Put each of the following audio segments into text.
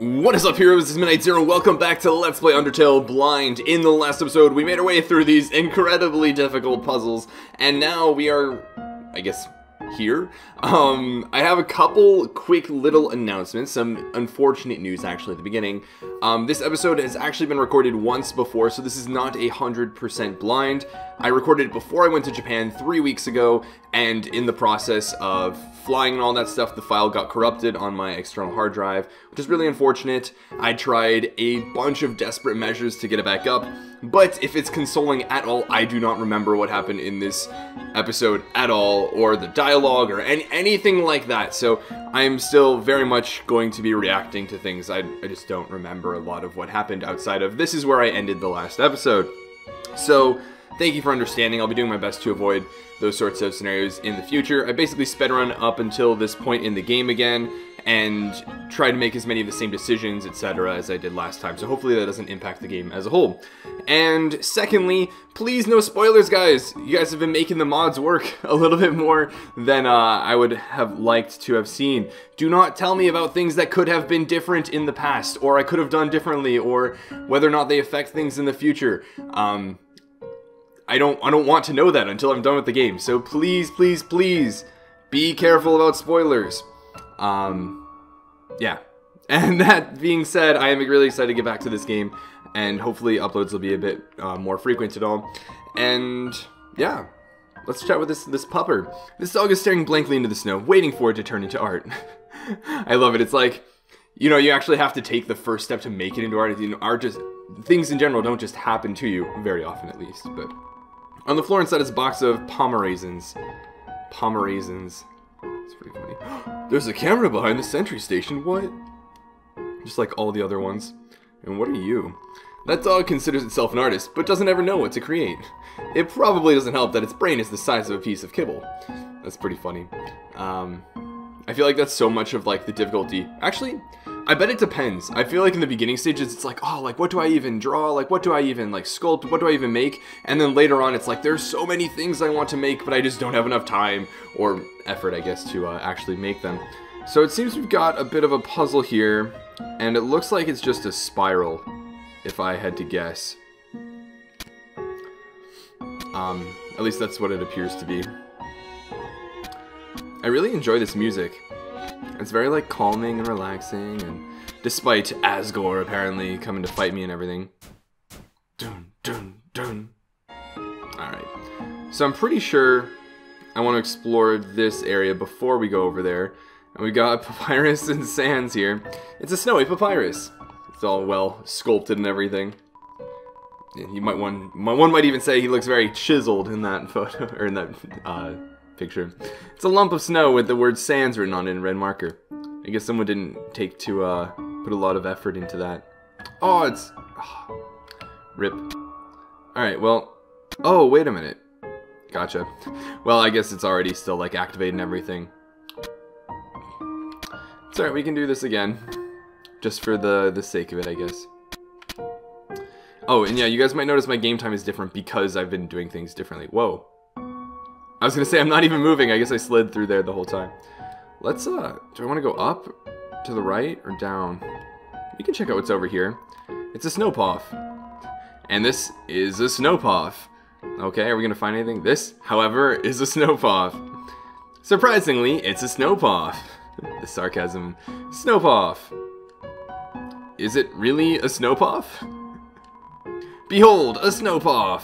What is up, heroes? This is Midnight Zero. Welcome back to Let's Play Undertale Blind. In the last episode, we made our way through these incredibly difficult puzzles, and now we are, I guess, here. I have a couple quick little announcements, some unfortunate news actually at the beginning. This episode has actually been recorded once before, so this is not 100% blind. I recorded it before I went to Japan 3 weeks ago, and in the process of flying and all that stuff, the file got corrupted on my external hard drive, which is really unfortunate. I tried a bunch of desperate measures to get it back up, but if it's consoling at all, I do not remember what happened in this episode at all, or the dialogue, or anything like that. So I'm still very much going to be reacting to things. I just don't remember a lot of what happened outside of this is where I ended the last episode. So thank you for understanding. I'll be doing my best to avoid those sorts of scenarios in the future. I basically sped run up until this point in the game again and tried to make as many of the same decisions, etc. as I did last time, so hopefully that doesn't impact the game as a whole. And secondly, please no spoilers, guys! You guys have been making the mods work a little bit more than I would have liked to have seen. Do not tell me about things that could have been different in the past, or I could have done differently, or whether or not they affect things in the future. I don't want to know that until I'm done with the game. So please, please, please be careful about spoilers. Yeah. And that being said, I am really excited to get back to this game, and hopefully uploads will be a bit more frequent at all. And yeah, let's chat with this pupper. This dog is staring blankly into the snow, waiting for it to turn into art. I love it. It's like, you know, you actually have to take the first step to make it into art. You know, art just, things in general don't just happen to you, very often at least, but on the floor inside is a box of Pomerazins. Pomerazins. It's pretty funny. There's a camera behind the sentry station. What? Just like all the other ones. And what are you? That dog considers itself an artist, but doesn't ever know what to create. It probably doesn't help that its brain is the size of a piece of kibble. That's pretty funny. I feel like that's so much of like the difficulty. Actually, I bet it depends. I feel like in the beginning stages, it's like, oh, like, what do I even draw? Like, what do I even, like, sculpt? What do I even make? And then later on, it's like, there's so many things I want to make, but I just don't have enough time or effort, I guess, to actually make them. So it seems we've got a bit of a puzzle here, and it looks like it's just a spiral, if I had to guess. At least that's what it appears to be. I really enjoy this music. It's very, like, calming and relaxing, and despite Asgore apparently coming to fight me and everything. Dun, dun, dun. Alright. So I'm pretty sure I want to explore this area before we go over there. And we got papyrus and sands here. It's a snowy papyrus. It's all well sculpted and everything. One might even say he looks very chiseled in that photo, or in that picture. It's a lump of snow with the word sands written on it in red marker. I guess someone didn't take to put a lot of effort into that. Oh, it's... Oh, rip. Alright, well... Oh, wait a minute. Gotcha. Well, I guess it's already still, like, activated and everything. It's alright, we can do this again. Just for the sake of it, I guess. Oh, and yeah, you guys might notice my game time is different because I've been doing things differently. Whoa. I was gonna say, I'm not even moving. I guess I slid through there the whole time. Let's, do I want to go up, to the right, or down? We can check out what's over here. It's a snowpoff. And this is a snowpoff. Okay, are we gonna find anything? This, however, is a snowpoff. Surprisingly, it's a snowpoff. The sarcasm. Snowpoff. Is it really a snowpoff? Behold, a snowpoff.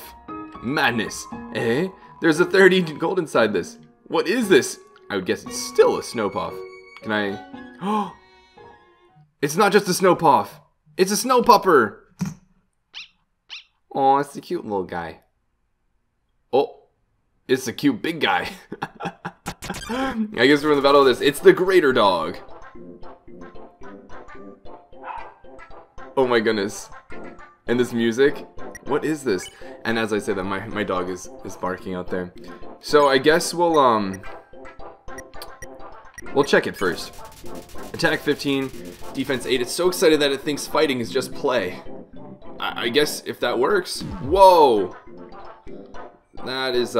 Madness. Eh? There's a 30 gold inside this. What is this? I would guess it's still a snowpoff. Can I... Oh! It's not just a snowpoff. It's a snow pupper. Oh, it's a cute little guy. Oh, it's a cute big guy. I guess we're in the battle of this. It's the greater dog. Oh my goodness. And this music? What is this? And as I say that, my dog is barking out there. So I guess we'll check it first. Attack 15, defense 8. It's so excited that it thinks fighting is just play. I guess if that works. Whoa! That is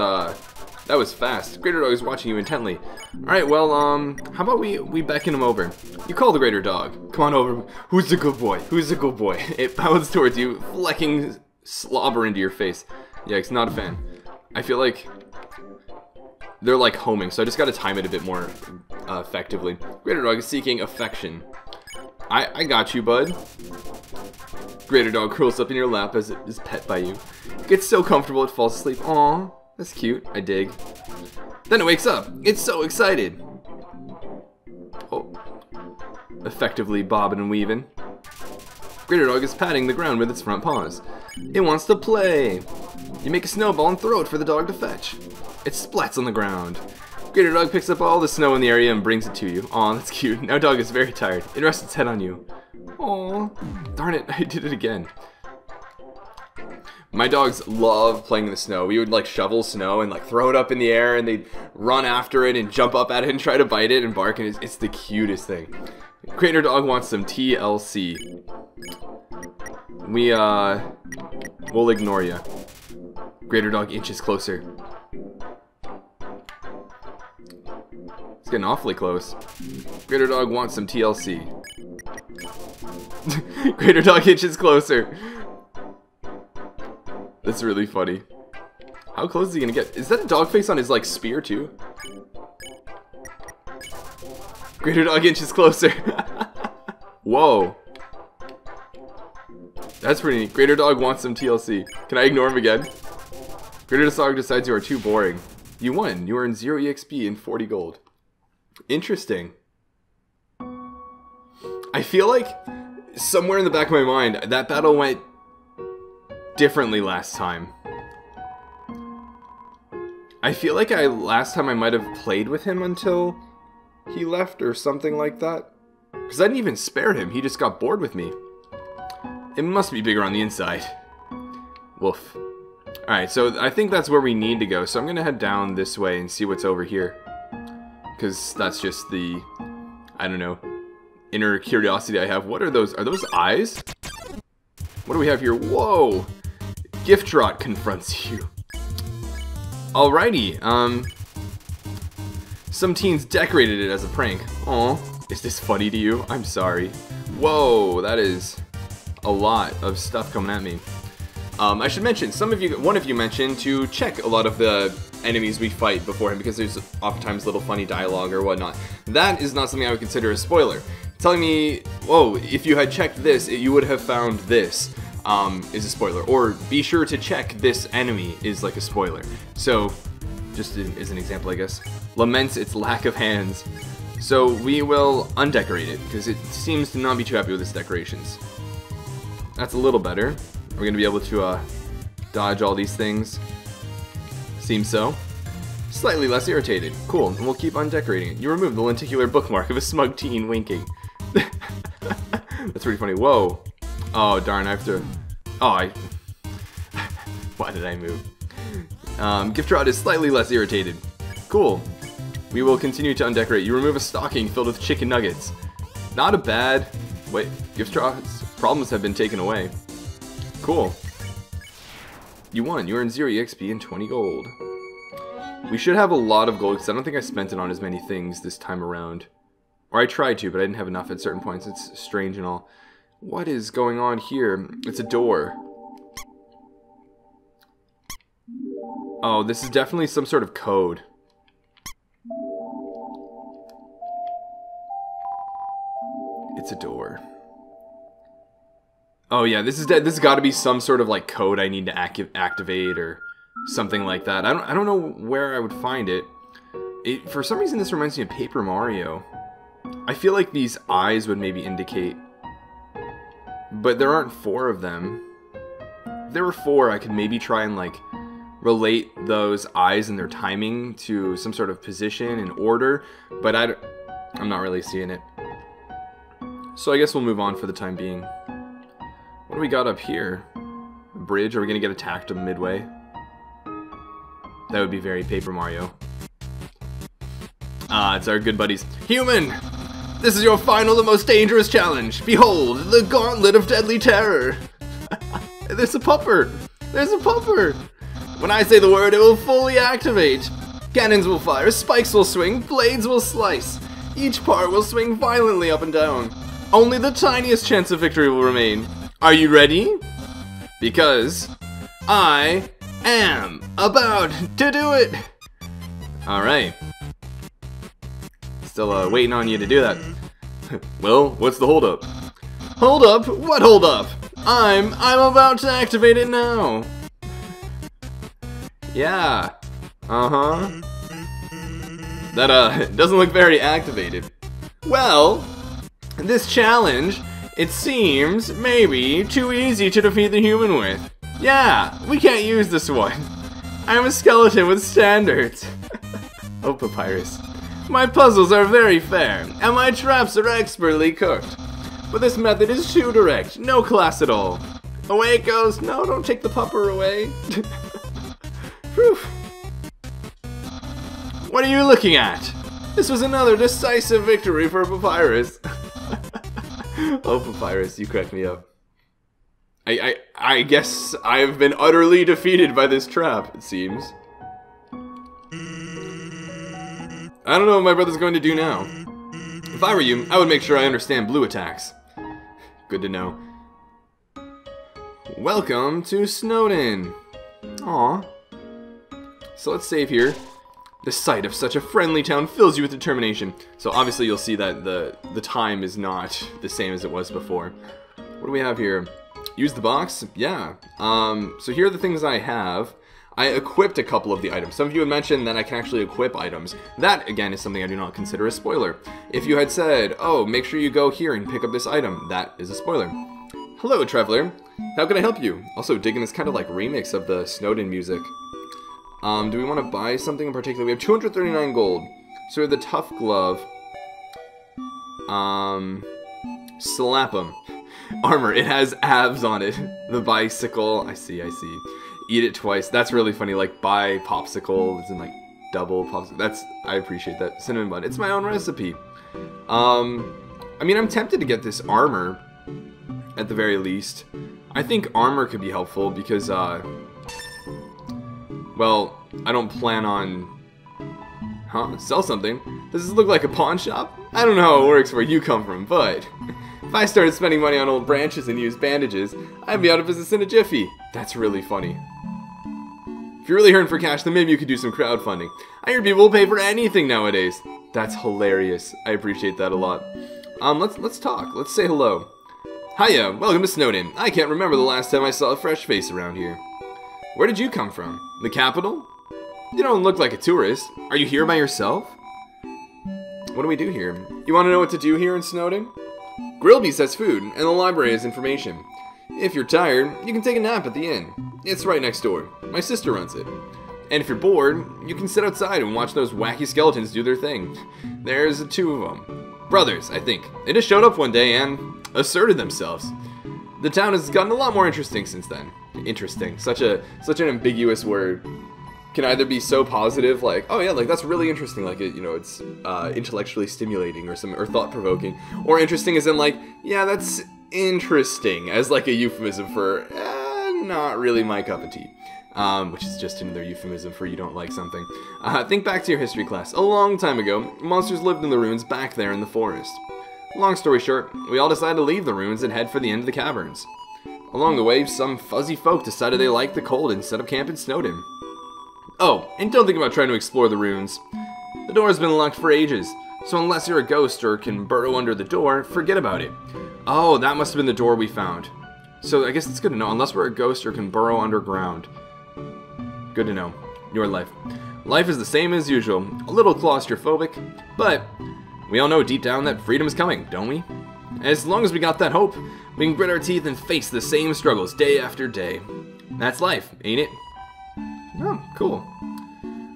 That was fast. Greater Dog is watching you intently. Alright, well, how about we beckon him over? You call the Greater Dog. Come on over. Who's the good boy? Who's the good boy? It bounds towards you, flecking slobber into your face. Yikes, not a fan. I feel like they're like homing, so I just gotta time it a bit more effectively. Greater Dog is seeking affection. I got you, bud. Greater Dog curls up in your lap as it is pet by you. It gets so comfortable it falls asleep. Aww, that's cute. I dig. Then it wakes up. It's so excited. Oh. Effectively bobbing and weaving. Greater Dog is patting the ground with its front paws. It wants to play. You make a snowball and throw it for the dog to fetch. It splats on the ground. Greater Dog picks up all the snow in the area and brings it to you. Aw, that's cute. Now dog is very tired. It rests its head on you. Aw, darn it, I did it again. My dogs love playing in the snow. We would like shovel snow and like throw it up in the air, and they'd run after it and jump up at it and try to bite it and bark, and it's the cutest thing. Greater Dog wants some TLC. We'll ignore you. Greater Dog inches closer. It's getting awfully close. Greater Dog wants some TLC. Greater Dog inches closer. That's really funny. How close is he gonna get? Is that a dog face on his like spear too? Greater Dog inches closer. Whoa. That's pretty neat. Greater Dog wants some TLC. Can I ignore him again? Greater Dog decides you are too boring. You won. You earn 0 EXP and 40 gold. Interesting. I feel like somewhere in the back of my mind, that battle went differently last time. I feel like last time I might have played with him until he left or something like that. Because I didn't even spare him. He just got bored with me. It must be bigger on the inside. Woof. Alright, so I think that's where we need to go. So I'm going to head down this way and see what's over here. Because that's just the, I don't know, inner curiosity I have. What are those? Are those eyes? What do we have here? Whoa! Gift Trot confronts you. Alrighty, some teens decorated it as a prank. Aw, is this funny to you? I'm sorry. Whoa, that is a lot of stuff coming at me. I should mention, one of you mentioned to check a lot of the enemies we fight beforehand, because there's oftentimes little funny dialogue or whatnot. That is not something I would consider a spoiler. Telling me, whoa, if you had checked this, you would have found this, is a spoiler. Or be sure to check this enemy is like a spoiler. So, just as an example, I guess. Laments its lack of hands. So we will undecorate it, because it seems to not be too happy with its decorations. That's a little better. We're going to be able to dodge all these things. Seems so. Slightly less irritated. Cool, and we'll keep on decorating it. You remove the lenticular bookmark of a smug teen winking. That's pretty funny. Whoa. Oh, darn, I have to... Oh, Why did I move? Gift Trot is slightly less irritated. Cool. We will continue to undecorate. You remove a stocking filled with chicken nuggets. Not a bad... Wait, Gift Trot's problems have been taken away. Cool. You won. You earned 0 EXP and 20 gold. We should have a lot of gold, because I don't think I spent it on as many things this time around. Or I tried to, but I didn't have enough at certain points. It's strange and all. What is going on here? It's a door. Oh, this is definitely some sort of code. It's a door. Oh yeah, this has got to be some sort of like code I need to activate or something like that. I don't know where I would find it. For some reason this reminds me of Paper Mario. I feel like these eyes would maybe indicate, but there aren't 4 of them. If there were 4, I could maybe try and like relate those eyes and their timing to some sort of position and order, but I'm not really seeing it. So I guess we'll move on for the time being. What do we got up here? A bridge? Are we gonna get attacked midway? That would be very Paper Mario. Ah, it's our good buddies. Human! This is your final and most dangerous challenge. Behold, the Gauntlet of Deadly Terror. There's a pupper. There's a pupper. When I say the word, it will fully activate. Cannons will fire, spikes will swing, blades will slice. Each part will swing violently up and down. Only the tiniest chance of victory will remain. Are you ready? Because I am about to do it! Alright. Still waiting on you to do that. Well, what's the holdup? Hold up? What hold up? I'm about to activate it now. Yeah. Uh-huh. That doesn't look very activated. Well, this challenge, it seems maybe too easy to defeat the human with. Yeah, we can't use this one. I'm a skeleton with standards. Oh, Papyrus. My puzzles are very fair, and my traps are expertly cooked. But this method is too direct, no class at all. Away it goes. No, don't take the pupper away. Whew. What are you looking at? This was another decisive victory for Papyrus. Oh, Papyrus, you cracked me up. I guess I've been utterly defeated by this trap, it seems. I don't know what my brother's going to do now. If I were you, I would make sure I understand blue attacks. Good to know. Welcome to Snowdin. Aw. So let's save here. The sight of such a friendly town fills you with determination. So obviously you'll see that the time is not the same as it was before. What do we have here? Use the box? Yeah. So here are the things I have. I equipped a couple of the items. Some of you had mentioned that I can actually equip items. That, again, is something I do not consider a spoiler. If you had said, oh, make sure you go here and pick up this item, that is a spoiler. Hello, traveler. How can I help you? Also, digging this kind of like remix of the Snowdin music. Do we want to buy something in particular? We have 239 gold. So we have the tough glove. Slap 'em. Armor, it has abs on it. The bicycle, I see. Eat it twice. That's really funny. Like, buy popsicle. It's in like double popsicle. I appreciate that. Cinnamon bun. It's my own recipe. I mean, I'm tempted to get this armor at the very least. I think armor could be helpful because, well, I don't plan on... Huh? Sell something? Does this look like a pawn shop? I don't know how it works where you come from, but... If I started spending money on old branches and used bandages, I'd be out of business in a jiffy. That's really funny. If you're really hurting for cash, then maybe you could do some crowdfunding. I hear people will pay for anything nowadays. That's hilarious. I appreciate that a lot. Let's talk. Let's say hello. Hiya, welcome to Snowdin. I can't remember the last time I saw a fresh face around here. Where did you come from? The capital? You don't look like a tourist. Are you here by yourself? What do we do here? You want to know what to do here in Snowdin? Grillby's has food, and the library has information. If you're tired, you can take a nap at the inn. It's right next door. My sister runs it. And if you're bored, you can sit outside and watch those wacky skeletons do their thing. There's two of them. Brothers, I think. They just showed up one day and asserted themselves. The town has gotten a lot more interesting since then. Interesting. Such an ambiguous word. Can either be so positive, like, oh yeah, like that's really interesting, like it, you know, it's intellectually stimulating or thought-provoking, or interesting as in like, yeah, that's interesting, as like a euphemism for not really my cup of tea, which is just another euphemism for you don't like something. Think back to your history class. A long time ago, monsters lived in the ruins back there in the forest. Long story short, we all decided to leave the ruins and head for the end of the caverns. Along the way, some fuzzy folk decided they liked the cold and set up camp in Snowdin. Oh, and don't think about trying to explore the ruins. The door has been locked for ages, so unless you're a ghost or can burrow under the door, forget about it. Oh, that must have been the door we found. So I guess it's good to know, unless we're a ghost or can burrow underground. Good to know. Your life. Life is the same as usual, a little claustrophobic, but we all know deep down that freedom is coming, don't we? As long as we got that hope, we can grit our teeth and face the same struggles day after day. That's life, ain't it? Oh, cool.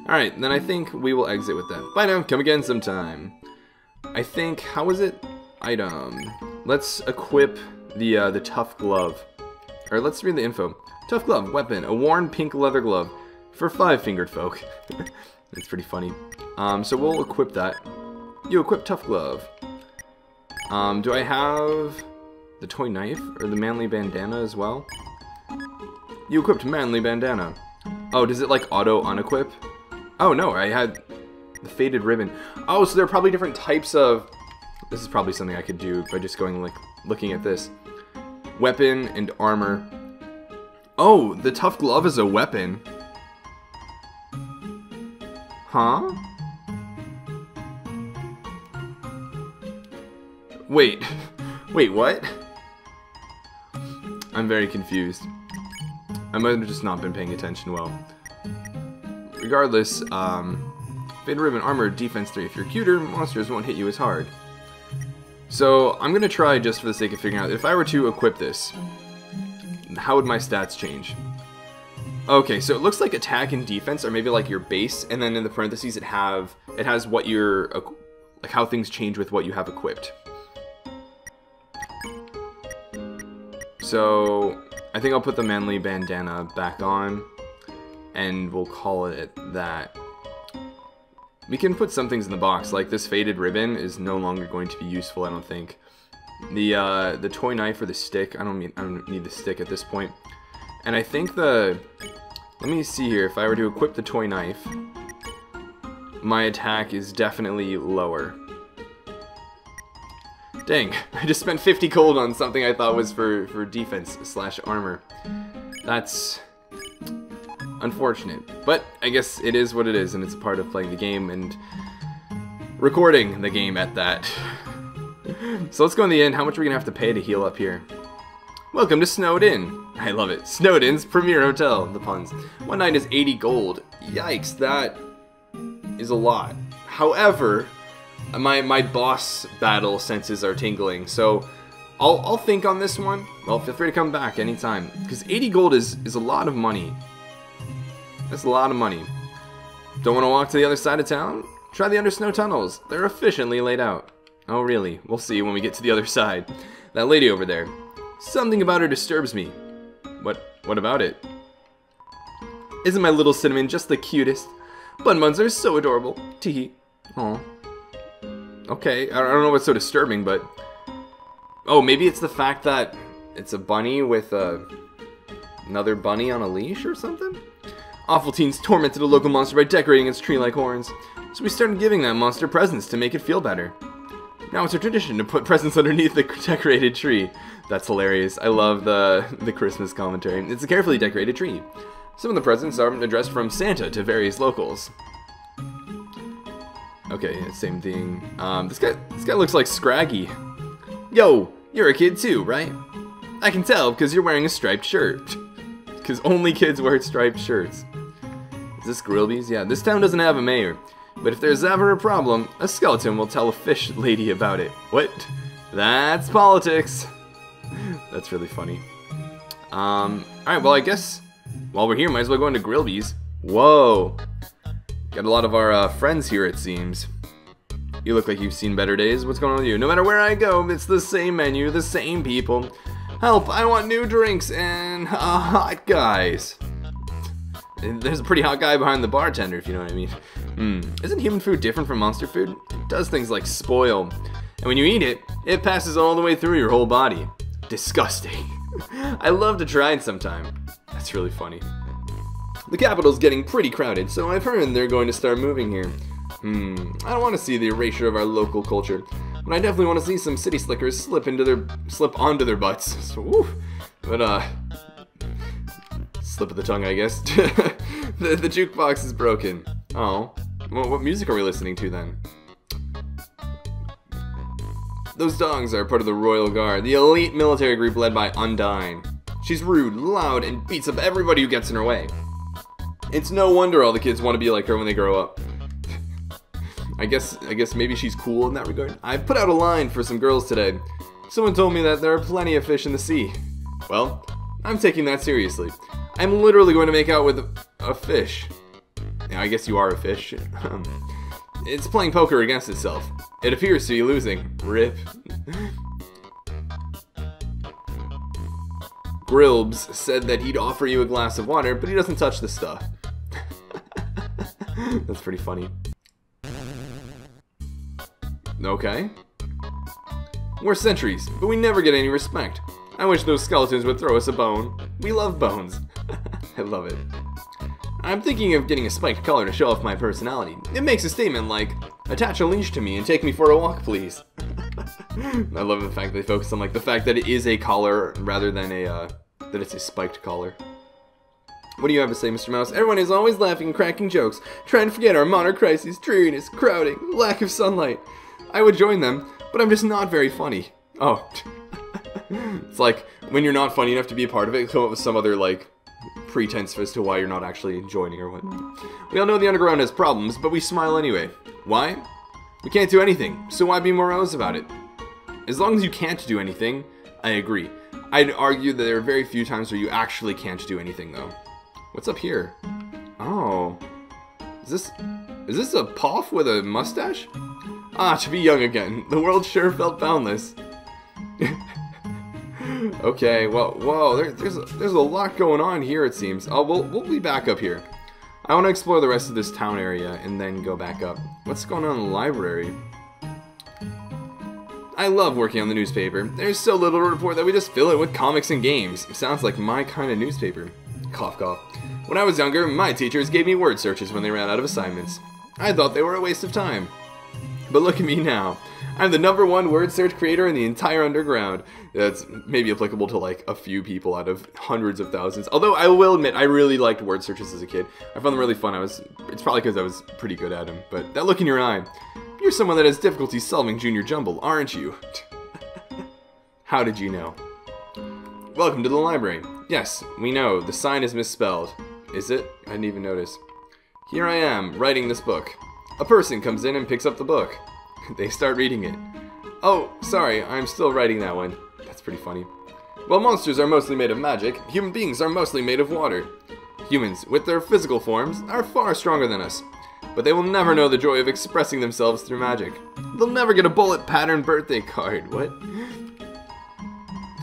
Alright, then I think we will exit with that. Bye now, come again sometime. I think, how is it? Item. Let's equip the tough glove. Or let's read the info. Tough glove, weapon, a worn pink leather glove for 5-fingered folk. That's pretty funny. So we'll equip that. You equip tough glove. Do I have the toy knife or the manly bandana as well? You equipped manly bandana. Oh, does it like auto unequip? Oh no, I had the faded ribbon. Oh, so there are probably different types of... This is probably something I could do by just going, like, looking at this. Weapon and armor. Oh, the tough glove is a weapon. Huh? Wait. Wait, what? I'm very confused. I might have just not been paying attention well. Regardless, faded ribbon, armor, defense 3. If you're cuter, monsters won't hit you as hard. So, I'm gonna try just for the sake of figuring out, if I were to equip this, how would my stats change? Okay, so it looks like attack and defense are maybe like your base, and then in the parentheses it has what your, like how things change with what you have equipped. So, I think I'll put the manly bandana back on, and we'll call it that. We can put some things in the box, like this faded ribbon is no longer going to be useful, I don't think. The toy knife or the stick, I don't need the stick at this point. And I think let me see here, if I were to equip the toy knife, my attack is definitely lower. Dang, I just spent 50 gold on something I thought was for defense / armor. That's unfortunate, but I guess it is what it is, and it's a part of playing the game and recording the game at that. So let's go in the end. How much are we gonna have to pay to heal up here? Welcome to Snowdin. I love it. Snowdin's premier hotel. The puns. One night is 80 gold. Yikes, that is a lot. However, my boss battle senses are tingling, so I'll think on this one. Well, feel free to come back anytime, because 80 gold is a lot of money. That's a lot of money. Don't want to walk to the other side of town? Try the Undersnow tunnels. They're efficiently laid out. Oh really? We'll see when we get to the other side. That lady over there. Something about her disturbs me. What about it? Isn't my little cinnamon just the cutest? Bun buns are so adorable. Teehee. Aw. Okay, I don't know what's so disturbing, but... Oh, maybe it's the fact that it's a bunny with another bunny on a leash or something? Awful teens tormented a local monster by decorating its tree-like horns, so we started giving that monster presents to make it feel better. Now it's a tradition to put presents underneath the decorated tree. That's hilarious. I love the Christmas commentary. It's a carefully decorated tree. Some of the presents are addressed from Santa to various locals. Okay, same thing. This guy looks like Scraggy. Yo, you're a kid too, right? I can tell because you're wearing a striped shirt. Because only kids wear striped shirts. Is this Grillby's? Yeah, this town doesn't have a mayor. But if there's ever a problem, a skeleton will tell a fish lady about it. What? That's politics. That's really funny. Alright, well I guess while we're here, might as well go into Grillby's. Whoa. Got a lot of our friends here, it seems. You look like you've seen better days. What's going on with you? No matter where I go, it's the same menu, the same people. Help, I want new drinks and hot guys. And there's a pretty hot guy behind the bartender, if you know what I mean. Isn't human food different from monster food? It does things like spoil. And when you eat it, it passes all the way through your whole body. Disgusting. I love to try it sometime. That's really funny. The capital's getting pretty crowded, so I've heard they're going to start moving here. I don't want to see the erasure of our local culture, but I definitely want to see some city slickers slip onto their butts. So, woo. But slip of the tongue, I guess. the jukebox is broken. Oh, well, what music are we listening to then? Those dogs are part of the Royal Guard, the elite military group led by Undertale. She's rude, loud, and beats up everybody who gets in her way. It's no wonder all the kids want to be like her when they grow up. I guess maybe she's cool in that regard. I've put out a line for some girls today. Someone told me that there are plenty of fish in the sea. Well, I'm taking that seriously. I'm literally going to make out with a fish. Yeah, I guess you are a fish. It's playing poker against itself. It appears to be losing. Rip. Grillbs said that he'd offer you a glass of water, but he doesn't touch the stuff. That's pretty funny. Okay. We're sentries, but we never get any respect. I wish those skeletons would throw us a bone. We love bones. I love it. I'm thinking of getting a spiked collar to show off my personality. It makes a statement like, attach a leash to me and take me for a walk, please. I love the fact they focus on like the fact that it is a collar rather than that it's a spiked collar. What do you have to say, Mr. Mouse? Everyone is always laughing and cracking jokes, trying to forget our modern crises, dreariness, crowding, lack of sunlight. I would join them, but I'm just not very funny. Oh. It's like, when you're not funny enough to be a part of it, come up with some other, like, pretense as to why you're not actually joining or whatnot. We all know the underground has problems, but we smile anyway. Why? We can't do anything, so why be morose about it? As long as you can't do anything, I agree. I'd argue that there are very few times where you actually can't do anything, though. What's up here? Oh. Is this a Poff with a mustache? Ah, to be young again. The world sure felt boundless. Okay, well, whoa, there's a lot going on here, it seems. Oh, we'll be back up here. I want to explore the rest of this town area and then go back up. What's going on in the library? I love working on the newspaper. There's so little to report that we just fill it with comics and games. Sounds like my kind of newspaper. Cough, cough. When I was younger, my teachers gave me word searches when they ran out of assignments. I thought they were a waste of time. But look at me now. I'm the #1 word search creator in the entire underground. That's maybe applicable to like a few people out of hundreds of thousands. Although I will admit, I really liked word searches as a kid. I found them really fun. It's probably because I was pretty good at them. But that look in your eye. You're someone that has difficulty solving Junior Jumble, aren't you? How did you know? Welcome to the library. Yes, we know, the sign is misspelled. Is it? I didn't even notice. Here I am, writing this book. A person comes in and picks up the book. They start reading it. Oh, sorry, I'm still writing that one. That's pretty funny. While monsters are mostly made of magic, human beings are mostly made of water. Humans, with their physical forms, are far stronger than us. But they will never know the joy of expressing themselves through magic. They'll never get a bullet pattern birthday card. What?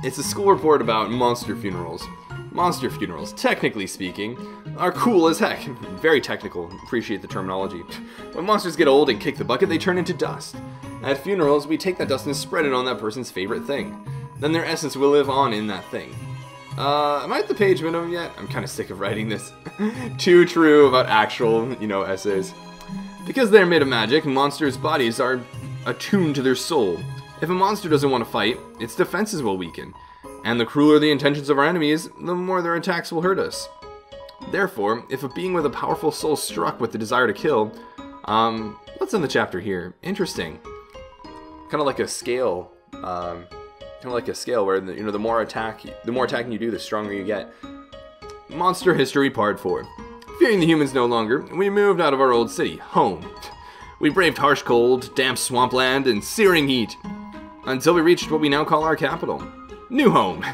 It's a school report about monster funerals. Monster funerals, technically speaking, are cool as heck. Very technical. Appreciate the terminology. When monsters get old and kick the bucket, they turn into dust. At funerals, we take that dust and spread it on that person's favorite thing. Then their essence will live on in that thing. Am I at the page minimum yet? I'm kind of sick of writing this. Too true about actual, essays. Because they're made of magic, monsters' bodies are attuned to their soul. If a monster doesn't want to fight, its defenses will weaken. And the crueler the intentions of our enemies, the more their attacks will hurt us. Therefore, if a being with a powerful soul struck with the desire to kill, let's end the chapter here. Interesting. Kind of like a scale. Where the more attacking you do, the stronger you get. Monster History Part 4. Fearing the humans no longer, we moved out of our old city, home. We braved harsh cold, damp swampland, and searing heat, until we reached what we now call our capital. New home.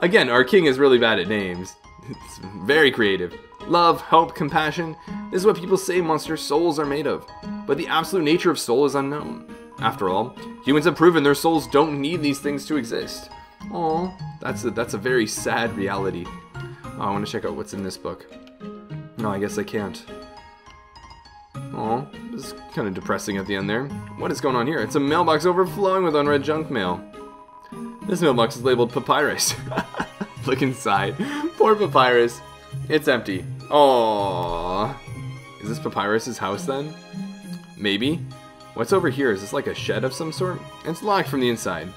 Again, our king is really bad at names. It's very creative. Love, hope, compassion is what people say monster souls are made of. But the absolute nature of soul is unknown. After all, humans have proven their souls don't need these things to exist. Aw, that's a very sad reality. Oh, I want to check out what's in this book. No, I guess I can't. Aw, this is kind of depressing at the end there. What is going on here? It's a mailbox overflowing with unread junk mail. This mailbox is labeled Papyrus. Look inside. Poor Papyrus. It's empty. Aww. Is this Papyrus's house then? Maybe. What's over here? Is this like a shed of some sort? It's locked from the inside.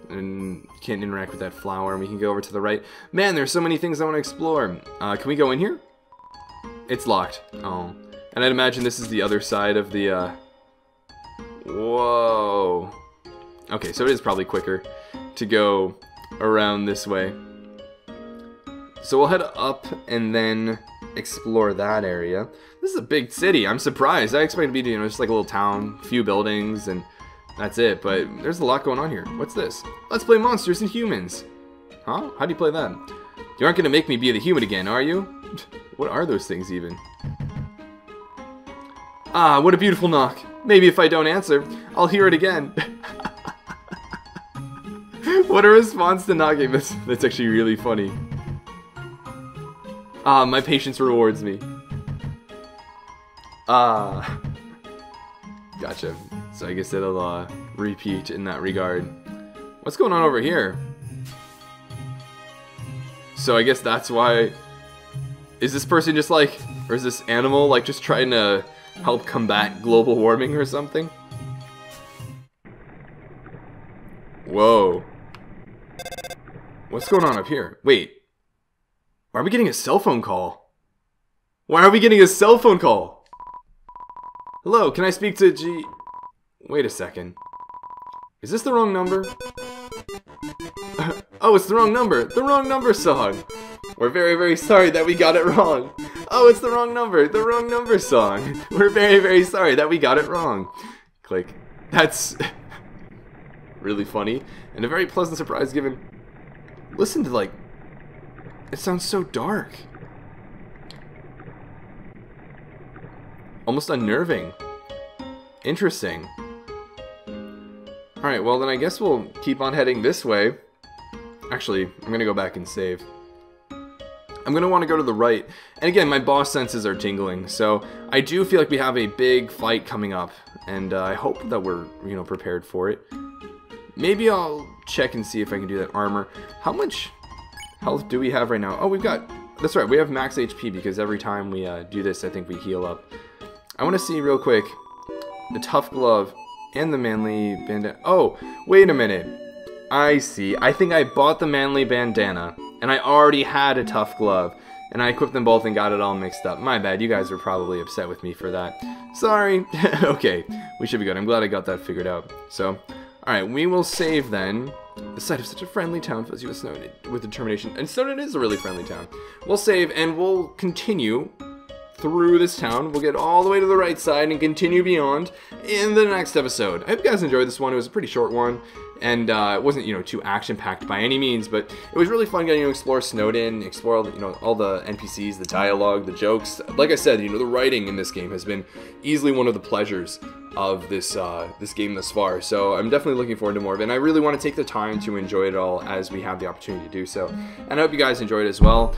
And you can't interact with that flower. We can go over to the right. Man, there's so many things I want to explore. Can we go in here? It's locked. Oh. And I'd imagine this is the other side of the, Whoa. Okay, so it is probably quicker to go around this way. So we'll head up and then explore that area. This is a big city. I'm surprised. I expected it to be, just like a little town, few buildings, and that's it. But there's a lot going on here. What's this? Let's play Monsters and Humans. Huh? How do you play that? You aren't going to make me be the human again, are you? What are those things even? Ah, what a beautiful knock. Maybe if I don't answer, I'll hear it again. What a response to knocking. That's actually really funny. Ah, my patience rewards me. Ah. Gotcha. So I guess it'll repeat in that regard. What's going on over here? So I guess that's why Is this person just like, or is this animal like just trying to help combat global warming or something? Whoa. What's going on up here? Wait. Why are we getting a cell phone call? Why are we getting a cell phone call? Hello, can I speak to G... Wait a second. Is this the wrong number? Oh, it's the wrong number. The wrong number song. We're very, very sorry that we got it wrong. Oh, it's the wrong number. The wrong number song. We're very, very sorry that we got it wrong. Click. That's really funny and a very pleasant surprise given... Listen to, like... It sounds so dark. Almost unnerving. Interesting. Alright, well then I guess we'll keep on heading this way. Actually, I'm gonna go back and save. I'm gonna want to go to the right. And again, my boss senses are tingling, so I do feel like we have a big fight coming up. And I hope that we're, you know, prepared for it. Maybe I'll check and see if I can do that armor. How much health do we have right now? Oh, we've got... That's right, we have max HP because every time we do this, I think we heal up. I want to see real quick the tough glove and the manly bandana. Oh, wait a minute. I see. I think I bought the manly bandana and I already had a tough glove. And I equipped them both and got it all mixed up. My bad, you guys were probably upset with me for that. Sorry. Okay, we should be good. I'm glad I got that figured out. So... Alright, we will save then. The sight of such a friendly town fills you with Snowdin with determination. And Snowdin is a really friendly town. We'll save and we'll continue through this town. We'll get all the way to the right side and continue beyond in the next episode. I hope you guys enjoyed this one. It was a pretty short one. And it wasn't, you know, too action-packed by any means, but it was really fun getting to explore Snowdin, explore, you know, all the NPCs, the dialogue, the jokes. Like I said, you know, the writing in this game has been easily one of the pleasures of this this game thus far. So I'm definitely looking forward to more of it, and I really want to take the time to enjoy it all as we have the opportunity to do so. And I hope you guys enjoyed it as well.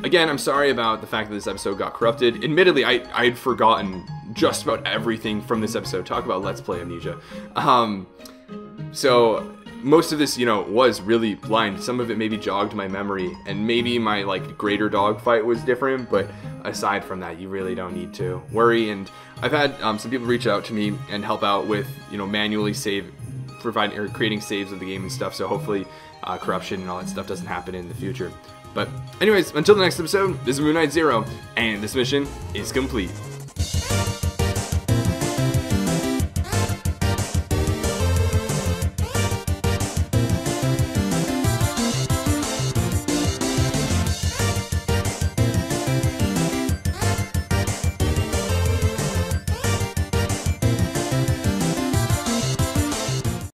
Again, I'm sorry about the fact that this episode got corrupted. Admittedly, I'd forgotten just about everything from this episode. Talk about Let's Play Amnesia. So most of this, you know, was really blind. Some of it maybe jogged my memory, and maybe my like greater dog fight was different, but aside from that, you really don't need to worry. And I've had some people reach out to me and help out with, you know, manually providing or creating saves of the game and stuff. So hopefully corruption and all that stuff doesn't happen in the future. But anyways, until the next episode, this is Moon Knight Zero, and this mission is complete.